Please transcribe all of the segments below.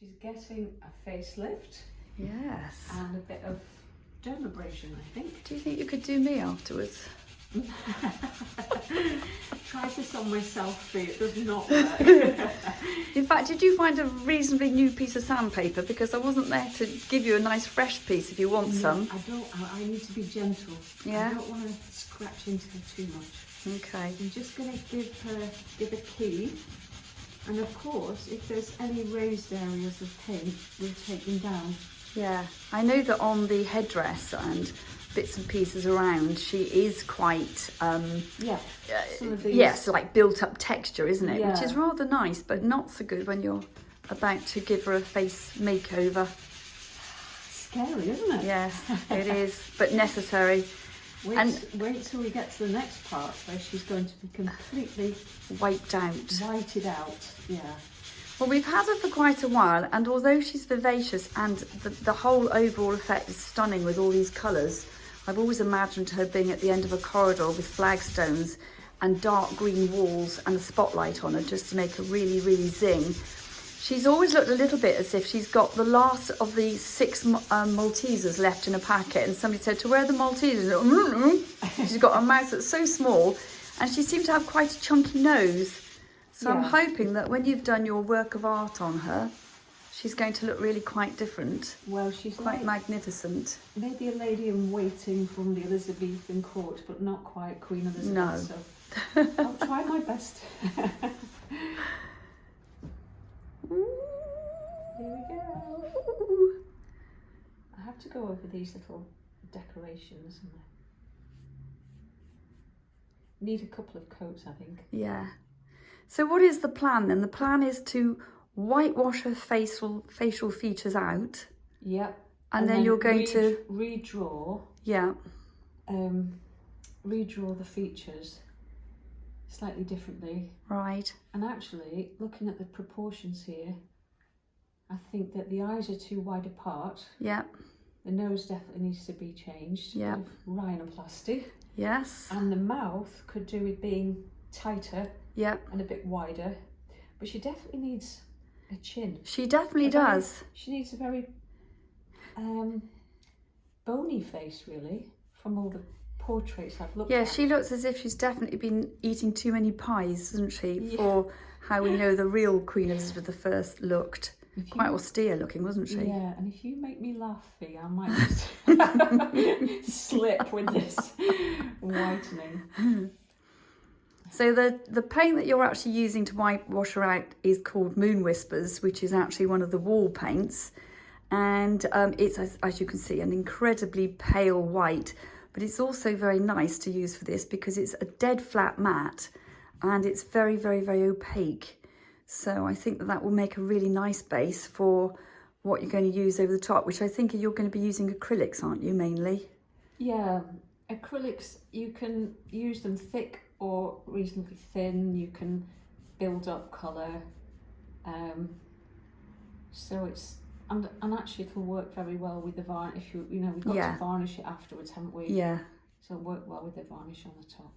She's getting a facelift. Yes. And a bit of dermabrasion, I think. Do you think you could do me afterwards? Try this on myself, Fee, it does not work. In fact, did you find a reasonably new piece of sandpaper? Because I wasn't there to give you a nice fresh piece if you want some. I need to be gentle. Yeah? I don't want to scratch into her too much. Okay. I'm just going to give a key. And of course, if there's any raised areas of paint, we'll take them down. Yeah, I know that on the headdress and bits and pieces around, she is quite, yes, like built up texture, isn't it? Yeah. Which is rather nice, but not so good when you're about to give her a face makeover. Scary, isn't it? Yes, it is, but necessary. Wait till we get to the next part where she's going to be completely wiped out. Whited out, yeah. Well, we've had her for quite a while, and although she's vivacious and the whole overall effect is stunning with all these colours, I've always imagined her being at the end of a corridor with flagstones and dark green walls and a spotlight on her just to make her really, really zing. She's always looked a little bit as if she's got the last of the 6 Maltesers left in a packet, and somebody said to where are the Maltesers? She's got a mouth that's so small, and she seemed to have quite a chunky nose. So yeah. I'm hoping that when you've done your work of art on her, she's going to look really quite different. Well, she's quite magnificent. Maybe a lady in waiting from the Elizabethan court, but not quite Queen Elizabeth. No. So I'll try my best. Here we go. I have to go over these little decorations. Need a couple of coats, I think. Yeah. So what is the plan then? The plan is to whitewash her facial features out. Yep. And then you're going to redraw. Yeah. Redraw the features slightly differently. Right. And actually, looking at the proportions here, I think that the eyes are too wide apart. Yeah. The nose definitely needs to be changed. Yeah. Rhinoplasty. Yes. And the mouth could do with being tighter. Yeah. And a bit wider. But she definitely needs a chin. She definitely does. She needs a very bony face, really, from all the portraits I've looked at. Yeah, she looks as if she's definitely been eating too many pies, doesn't she? Yeah. For how we know the real Queen Elizabeth I looked. Quite austere looking, wasn't she? Yeah, and if you make me laugh, Fee, I might just slip with this whitening. So the paint that you're actually using to whitewash her out is called Moon Whispers, which is actually one of the wall paints. And it's, as you can see, an incredibly pale white, but it's also very nice to use for this because it's a dead flat matte and it's very, very, very opaque. So I think that will make a really nice base for what you're going to use over the top, which I think you're going to be using acrylics, aren't you, mainly? Yeah, acrylics, you can use them thick or reasonably thin. You can build up colour. So it's, and actually it'll work very well with the varnish. You know, we've got to varnish it afterwards, haven't we? Yeah. So it'll work well with the varnish on the top.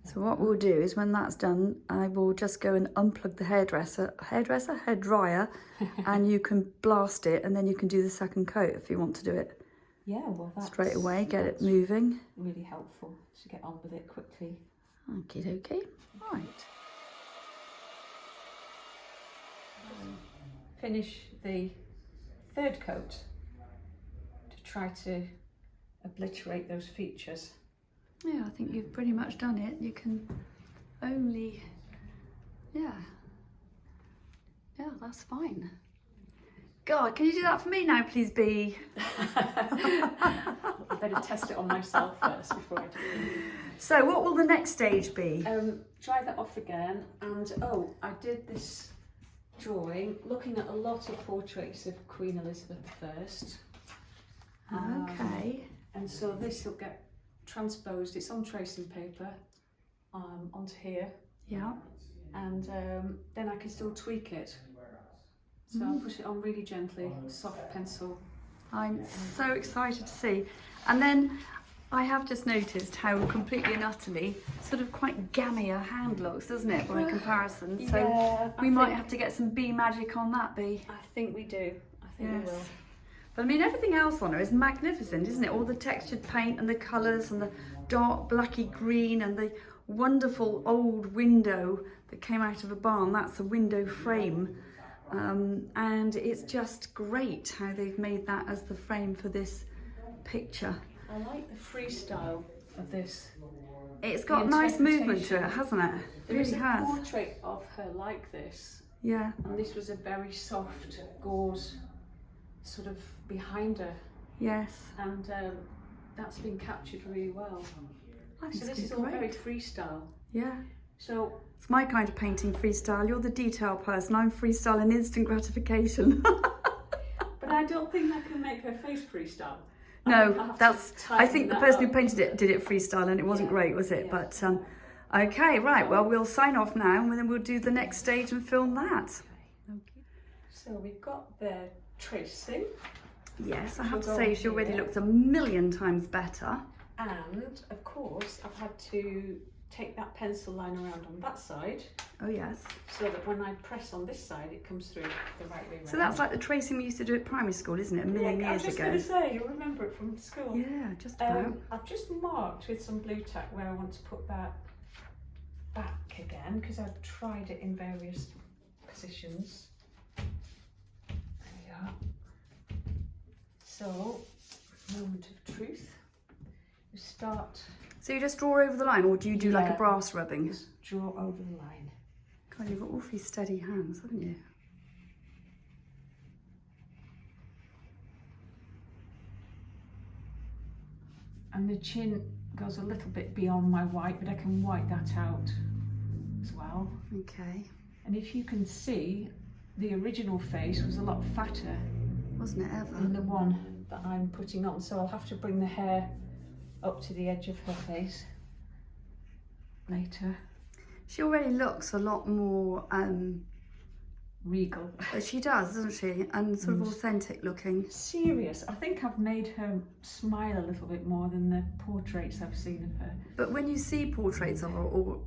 So what we'll do is when that's done, I will just go and unplug the hair dryer, and you can blast it, and then you can do the second coat if you want to do it. Yeah, well, that's straight away, get it moving. Really helpful to get on with it quickly. Okay, right. Finish the third coat to try to obliterate those features. Yeah, I think you've pretty much done it. You can only, yeah, that's fine. God, can you do that for me now, please, Bea? I better test it on myself first before I do it. So what will the next stage be? Dry that off again, and I did this drawing looking at a lot of portraits of Queen Elizabeth I. Okay. And so this will get transposed. It's on tracing paper onto here. Yeah. And then I can still tweak it. So I'll put it on really gently, soft pencil. I'm so excited to see. And then I have just noticed how completely and utterly sort of quite gammy her hand looks, doesn't it, by comparison? So Yeah, we might have to get some bee magic on that, Bee. I think we do. I think we will. But I mean, everything else on her is magnificent, isn't it? All the textured paint and the colours and the dark blacky green and the wonderful old window that came out of a barn. That's a window frame. And it's just great how they've made that as the frame for this picture. I like the freestyle of this. It's got nice movement to it, hasn't it? There is a has. portrait of her like this, Yeah. and this was a very soft gauze sort of behind her, Yes. and that's been captured really well. I think So it's this is been all very great. freestyle. Yeah. So It's my kind of painting, freestyle. You're the detail person. I'm freestyle and instant gratification. but I don't think I can make her face freestyle. No, I think the person who painted it did it freestyle and it wasn't great, was it? Yeah. But okay, right, well, we'll sign off now and then we'll do the next stage and film that. Okay. So we've got the tracing, Yes, I have We'll to go say on she already here. looks a million times better. and of course I've had to take that pencil line around on that side Oh yes. so that when I press on this side it comes through the right way round. So that's like the tracing we used to do at primary school, isn't it? A million I was years just ago. going to say, you'll remember it from school. Yeah, just about. I've just marked with some blue tack where I want to put that back again because I've tried it in various positions. There we are. So, moment of truth. You start, So you just draw over the line or do you do like a Yeah. brass rubbing? just draw over the line. God, you've got awfully steady hands, haven't you? And the chin goes a little bit beyond my white, but I can white that out as well. Okay. And if you can see, the original face was a lot fatter Wasn't it ever? than the one that I'm putting on, so I'll have to bring the hair up to the edge of her face later. She already looks a lot more, Regal. she does, doesn't she? And sort of authentic looking. Serious. I think I've made her smile a little bit more than the portraits I've seen of her. But when you see portraits of her or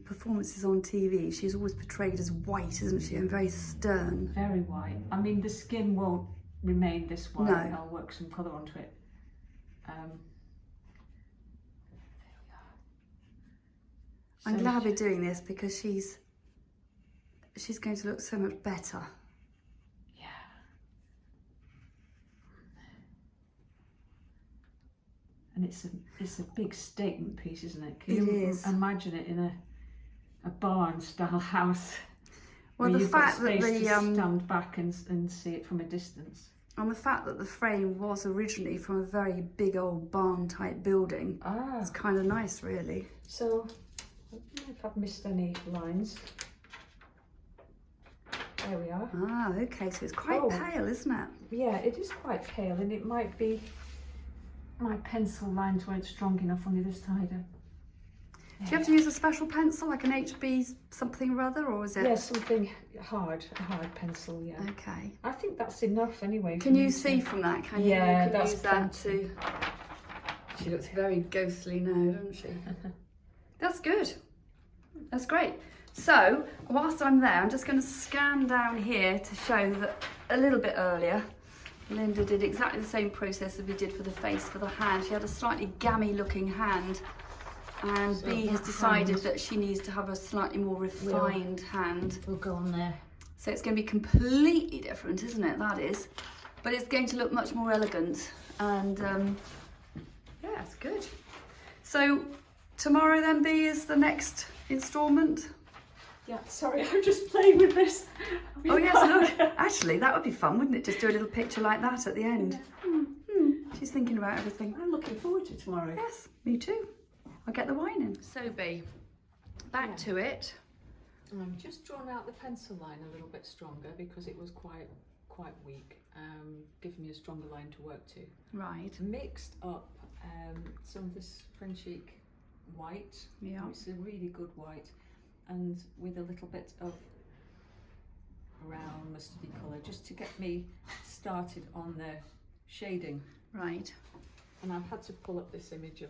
performances on TV, she's always portrayed as white, isn't she? And very stern. Very white. I mean, the skin won't remain this white. No. I'll work some colour onto it. I'm So glad we're doing this because she's going to look so much better. Yeah. And it's a big statement piece, isn't it? Can you It is. imagine it in a barn style house? Well, where the you've got fact that space the to stand back and see it from a distance. and the fact that the frame was originally from a very big old barn type building, Ah. it's kind of nice, really. So I don't know if I've missed any lines. There we are. Ah, okay, so it's quite Oh. pale, isn't it? Yeah, it is quite pale, and it might be my pencil lines weren't strong enough on the other side. Do you have to use a special pencil, like an HB something or other, or is it? Yeah, something hard, a hard pencil, yeah. Okay. I think that's enough anyway. Can for you me see to- from that? Can you? Yeah, You can that's use that plenty. too. She looks very ghostly now, doesn't she? That's good. That's great. So, whilst I'm there, I'm just going to scan down here to show that a little bit earlier, Linda did exactly the same process as we did for the face, for the hand. She had a slightly gammy looking hand, and So Bee has that decided hand- that she needs to have a slightly more refined hand. We'll go on there. So it's going to be completely different, isn't it? That is. But it's going to look much more elegant. And yeah, it's good. So tomorrow then, Bee, is the next instalment. Yeah, sorry, I'm just playing with this. Oh yes, look. Actually, that would be fun, wouldn't it? Just do a little picture like that at the end. She's thinking about everything. I'm looking forward to tomorrow. Yes, me too. I'll get the wine in. So Bee, back to it. I've just drawn out the pencil line a little bit stronger because it was quite weak, giving me a stronger line to work to. Right. Mixed up some of this Frenchic white, Yeah. it's a really good white, and with a little bit of brown mustardy colour just to get me started on the shading. Right. And I've had to pull up this image of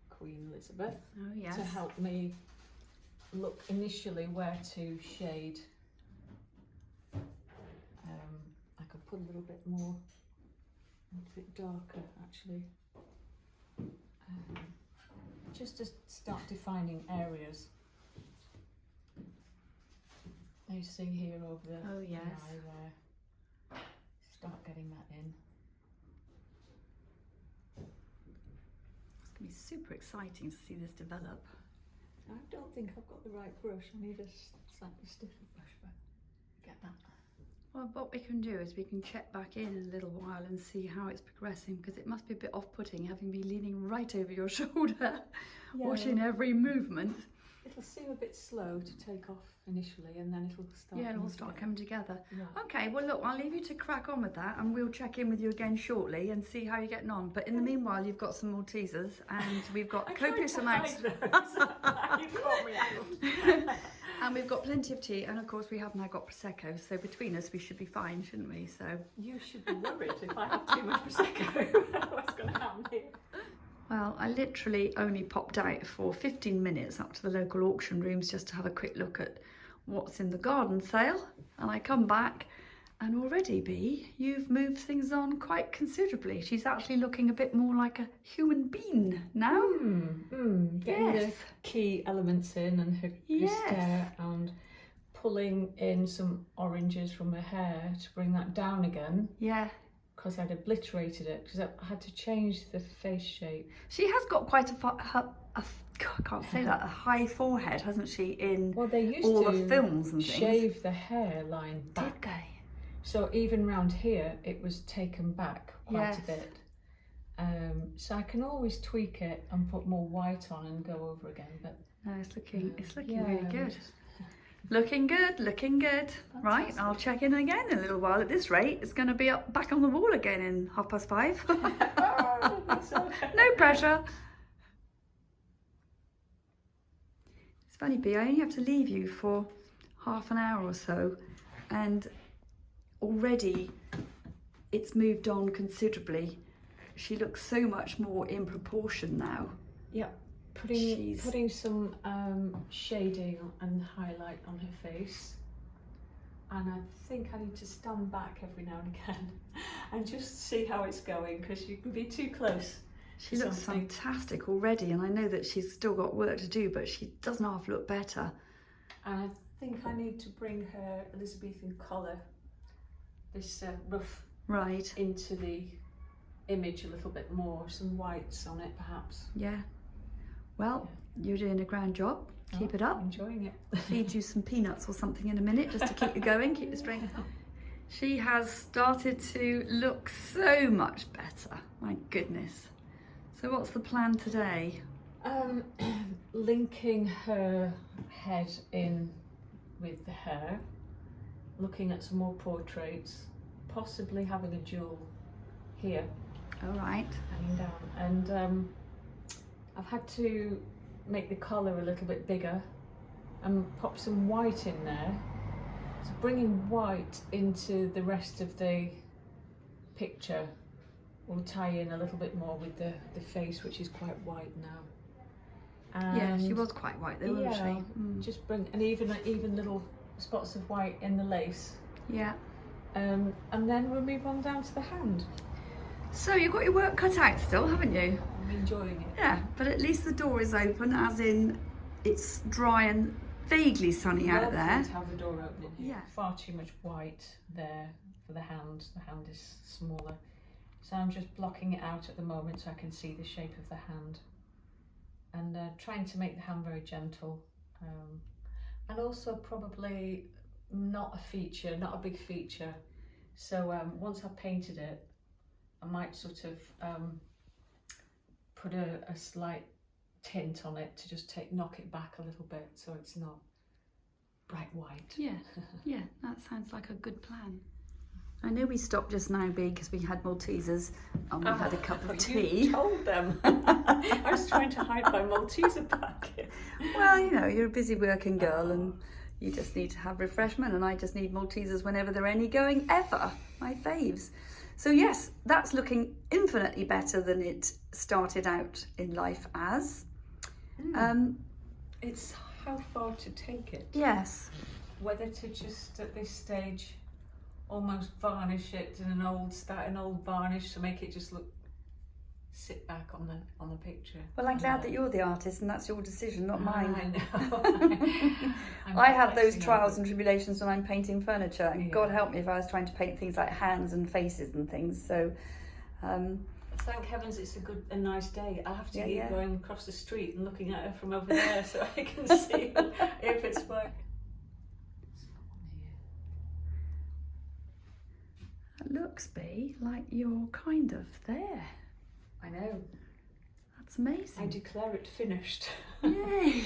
Queen Elizabeth Oh yes. to help me look initially where to shade. I could put a little bit more, a little bit darker actually, just to start defining areas. You see here over the Oh yes. eye there. Start getting that in. It's going to be super exciting to see this develop. I don't think I've got the right brush. I need a slightly stiffer brush, but get that. Well, what we can do is we can check back in a little while and see how it's progressing, because it must be a bit off-putting having me leaning right over your shoulder, watching every movement. It'll seem a bit slow to take off initially, and then it'll start. Yeah, it'll start coming together. Yeah. Okay, well look, I'll leave you to crack on with that, and we'll check in with you again shortly and see how you're getting on. But in the meanwhile, you've got some Maltesers, and we've got copious amounts. You've got me out. And we've got plenty of tea, and of course we have now got Prosecco, so between us we should be fine, shouldn't we? So You should be worried if I have too much Prosecco. What's going to happen here? well, I literally only popped out for 15 minutes up to the local auction rooms just to have a quick look at what's in the garden sale, and I come back and already, Bea, you've moved things on quite considerably. She's actually looking a bit more like a human being now. Getting Yes. the key elements in, and her Yes. stare, and pulling in some oranges from her hair to bring that down again, Yeah, because I'd obliterated it, because I had to change the face shape. she has got quite God, I can't say that, a high forehead, hasn't she, in Well, they used all to the films and things. shave the hairline back. Did they? So even round here, it was taken back quite Yes. a bit. So I can always tweak it and put more white on and go over again. But No, it's looking yeah, really good. Looking good, looking good. Right, Fantastic. I'll check in again in a little while. At this rate, it's going to be up back on the wall again in 5:30. Oh, that's okay. No pressure. It's funny, Bea, I only have to leave you for half an hour or so, and already it's moved on considerably. She looks so much more in proportion now. Yeah, She's- putting some shading and highlight on her face. And I think I need to stand back every now and again and just see how it's going, because you can be too close. She looks Something. fantastic already, and I know that she's still got work to do, but she doesn't half look better. And I think I need to bring her Elizabethan collar, this ruff, Right, into the image a little bit more. Some whites on it, perhaps. yeah. Well, you're doing a grand job. Keep it up. Enjoying it. Feed you some peanuts or something in a minute just to keep you going, keep the strength. She has started to look so much better. My goodness. So what's the plan today? Linking her head in with the hair, looking at some more portraits, possibly having a jewel here All right. hanging down, and I've had to make the collar a little bit bigger and pop some white in there. So bringing white into the rest of the picture will tie in a little bit more with the face, which is quite white now. Yeah, she And was quite white though, wasn't yeah, she? Mm. just bring, and even little spots of white in the lace. Yeah. And then we'll move on down to the hand. So you've got your work cut out still, haven't you? I'm enjoying it. Yeah, but at least the door is open, as in it's dry and vaguely sunny out Lovely there. to have the door open in here. Yeah. Far too much white there for the hand. The hand is smaller. So I'm just blocking it out at the moment so I can see the shape of the hand. And trying to make the hand very gentle. And also probably not a feature, not a big feature. So once I've painted it, I might sort of put a slight tint on it to just knock it back a little bit so it's not bright white. Yeah, yeah, that sounds like a good plan. I know we stopped just now, Bea, because we had Maltesers and we had a cup of tea. You told them. I was trying to hide my Malteser packet. Well, you know, you're a busy working girl and you just need to have refreshment, and I just need Maltesers whenever there are any going ever. My faves. So yes, that's looking infinitely better than it started out in life as. It's how far to take it. Yes. Whether to just at this stage almost varnish it in start an old varnish to make it just sit back on the picture. Well, I'm glad that you're the artist and that's your decision, not mine. I know. I have those trials and tribulations when I'm painting furniture, and God help me if I was trying to paint things like hands and faces and things. So thank heavens it's a nice day. I have to keep going across the street and looking at her from over there so I can see if it's working. It looks, Bea, like you're kind of there. I know. That's amazing. I declare it finished. Yay!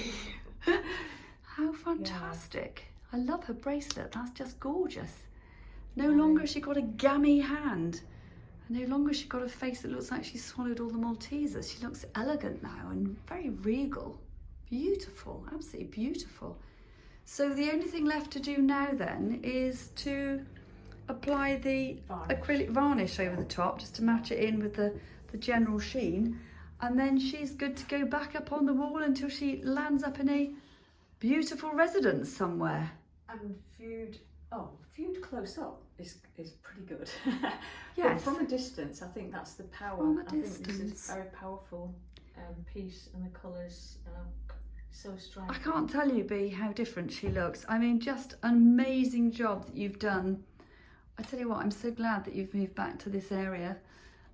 How fantastic. Yeah. I love her bracelet. That's just gorgeous. No longer has she got a gammy hand. And no longer has she got a face that looks like she swallowed all the Maltesers. She looks elegant now and very regal. Beautiful, absolutely beautiful. So the only thing left to do now then is to apply the acrylic varnish over the top just to match it in with the general sheen, and then she's good to go back up on the wall until she lands up in a beautiful residence somewhere. And viewed close up is pretty good. Yes. But from a distance, I think that's the power. From a I think distance. this is a very powerful piece, and the colours so striking. I can't tell you, Bea, how different she looks. I mean, just an amazing job that you've done. I tell you what, I'm so glad that you've moved back to this area.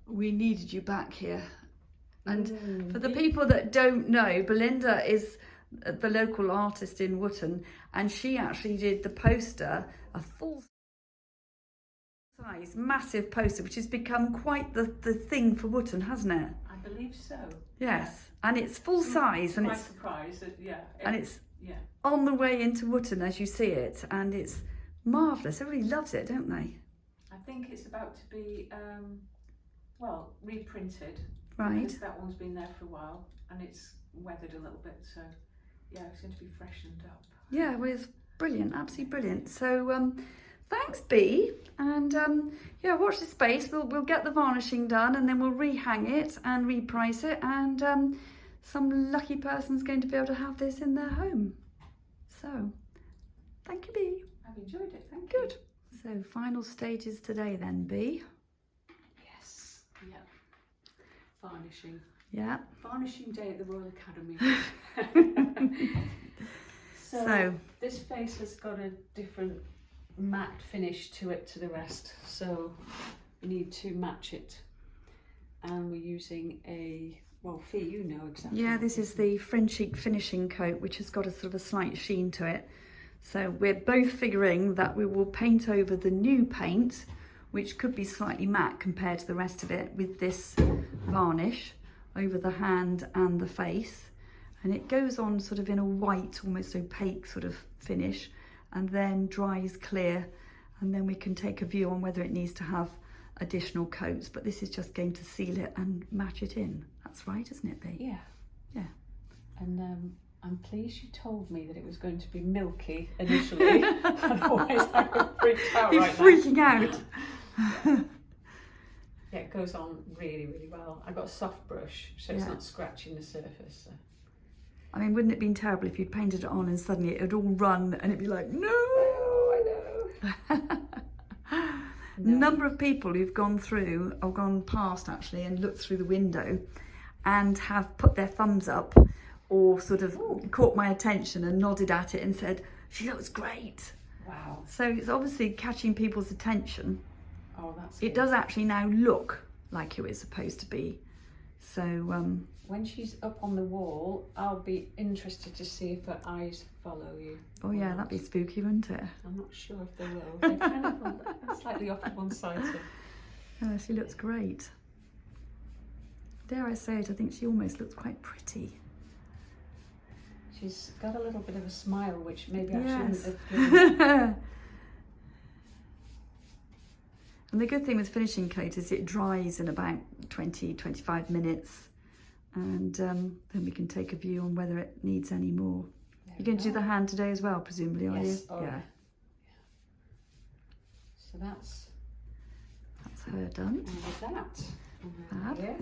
We needed you back here. And for the people that don't know, Belinda is the local artist in Wotton, and she actually did the poster, a full size, massive poster, which has become quite the thing for Wotton, hasn't it? I believe so. Yes, and it's full size, and it's surprise, and it's on the way into Wotton as you see it, and it's marvellous. Everybody loves it, don't they? I think it's about to be reprinted. Right. Because that one's been there for a while and it's weathered a little bit, so yeah, it's going to be freshened up. Yeah, well, it's brilliant, absolutely brilliant. So thanks, Bea, and watch this space. We'll get the varnishing done, and then we'll rehang it and reprice it, and some lucky person's going to be able to have this in their home. So thank you, Bea. I've enjoyed it, thank you. Good. So final stages today then, Bea. Yes, yeah. Varnishing. Yeah. Varnishing day at the Royal Academy. So this face has got a different matte finish to it to the rest, so we need to match it. And we're using Fee, you know exactly. Yeah, this is the Frenchic finishing coat, which has got a sort of a slight sheen to it. So we're both figuring that we will paint over the new paint, which could be slightly matte compared to the rest of it, with this varnish over the hand and the face. And it goes on sort of in a white, almost opaque sort of finish, and then dries clear. And then we can take a view on whether it needs to have additional coats, but this is just going to seal it and match it in. That's right, isn't it, Bea? Yeah. Yeah. And I'm pleased you told me that it was going to be milky initially. Otherwise I would freak out. You're freaking out. Yeah, it goes on really, really well. I've got a soft brush, so it's not scratching the surface. So. I mean, wouldn't it have been terrible if you'd painted it on and suddenly it would all run and it'd be like, no! I know. No. Number of people who've gone through, or gone past actually, and looked through the window and have put their thumbs up or sort of caught my attention and nodded at it and said, she looks great. Wow. So it's obviously catching people's attention. Oh, that's It good. does actually now look like it was supposed to be. So when she's up on the wall, I'll be interested to see if her eyes follow you. oh yeah, that'd be spooky, wouldn't it? I'm not sure if they will. They're kind of slightly off to one side. So. Oh, she looks great. Dare I say it, I think she almost looks quite pretty. She's got a little bit of a smile, which maybe I Yes. shouldn't have given. And the good thing with finishing coat is it dries in about 20-25 minutes, and then we can take a view on whether it needs any more. You're going to do the hand today as well, presumably, are Yes. you? Oh, yeah. So that's her done. And with that, Fab. here.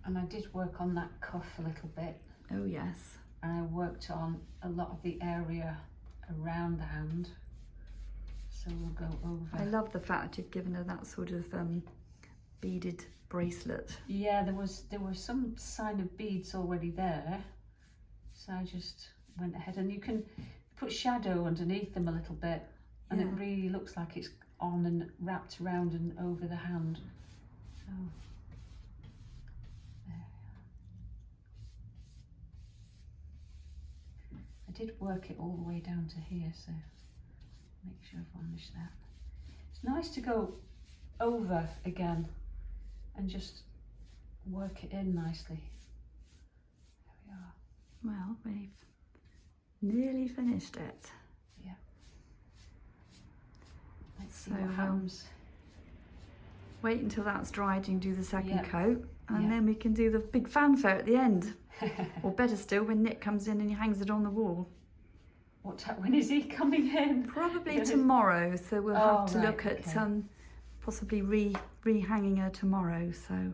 And I did work on that cuff a little bit. Oh yes. And I worked on a lot of the area around the hand. So we'll go over. I love the fact that you've given her that sort of beaded bracelet. Yeah, there was some sign of beads already there. So I just went ahead, and you can put shadow underneath them a little bit, and it really looks like it's on and wrapped around and over the hand. So there we are. I did work it all the way down to here, so make sure I varnish that. It's nice to go over again and just work it in nicely. There we are. Well, we've nearly finished it. Yeah. Let's see So, what happens. Wait until that's dried, you can do the second Yeah. coat, and Yeah. then we can do the big fanfare at the end. Or better still, when Nick comes in and he hangs it on the wall. When is he coming in? Probably tomorrow, so we'll have to right, look at okay. possibly re-hanging her tomorrow. So